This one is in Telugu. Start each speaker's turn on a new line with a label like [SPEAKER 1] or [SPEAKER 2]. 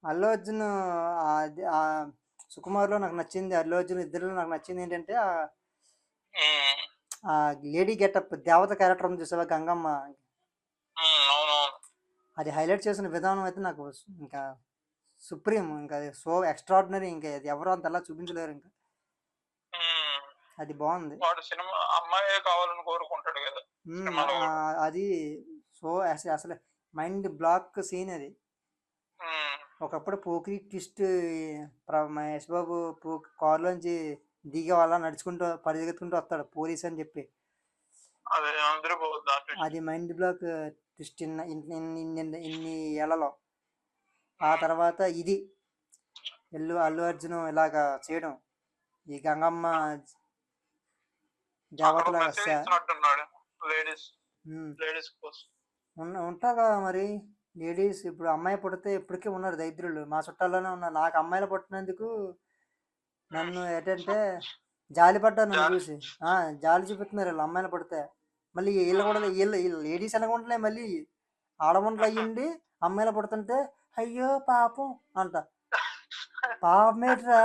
[SPEAKER 1] అల్లు అర్జున్ అది సుకుమార్లో నాకు నచ్చింది, అల్లు అర్జున్ ఇద్దరిలో నాకు నచ్చింది ఏంటంటే
[SPEAKER 2] ఉమ్,
[SPEAKER 1] ఆ లేడీ గెటప్ దేవత క్యారెక్టర్ ఉంది చూసావా, గంగమ్మ.
[SPEAKER 2] అవునవును.
[SPEAKER 1] అది హైలైట్ చేసిన విధానం అయితే నాకు ఇంకా సుప్రీం, ఇంకా సో ఎక్స్ట్రాడినరీ, ఇంకా అది ఎవరు అంతలా చూపించలేరు ఇంకా.
[SPEAKER 2] ఉమ్,
[SPEAKER 1] అది బాగుంది.
[SPEAKER 2] వాడు సినిమా అమ్మాయే కావాలని కోరుకుంటాడు కదా సినిమాలో కూడా.
[SPEAKER 1] అది సో అసలు మైండ్ బ్లాక్ సీన్ అది.
[SPEAKER 2] ఉమ్,
[SPEAKER 1] ఒకప్పుడు పోకిరి ట్విస్ట్, మహేష్ బాబు కారులోంచి దిగే వాళ్ళ నడుచుకుంటూ పరిగెత్తుకుంటూ వస్తాడు పోలీస్ అని చెప్పి.
[SPEAKER 2] అదే అందరూ పోద్ది ఆర్టిస్ట్.
[SPEAKER 1] అది మైండ్ బ్లాక్ ట్విస్ట్ ఇన్ని ఏళ్లలో. ఆ తర్వాత ఇది అల్లు అర్జున్ ఇలాగా చేయడం, ఈ గంగమ్మ
[SPEAKER 2] అక్కడ
[SPEAKER 1] దేవతలాగా
[SPEAKER 2] మెసేజ్ ఇచ్చినట్టున్నాడు లేడీస్
[SPEAKER 1] ఉమ్,
[SPEAKER 2] లేడీస్ కోసం.
[SPEAKER 1] ఉంటారు కదా మరి. లేడీస్ ఇప్పుడు అమ్మాయి పుడితే ఇప్పటికీ ఉన్నారు దరిద్రులు, మా చుట్టాల్లోనే ఉన్నారు. నాకు అమ్మాయిలు పుట్టినందుకు
[SPEAKER 2] ఉమ్,
[SPEAKER 1] నన్ను ఏంటంటే జాలి పడ్డారు నన్ను
[SPEAKER 2] జాలి.
[SPEAKER 1] చూసి. జాలి చూపిస్తున్నారు వీళ్ళు అమ్మాయిలు పడితే. మళ్ళీ వీళ్ళు కూడా వీళ్ళు లేడీస్ ఎలాగ ఉంటలే, మళ్ళీ ఆడమంటలు అయ్యిండి అమ్మాయిలు పుడుతుంటే అయ్యో పాపం అంట. పాపమేట్రా,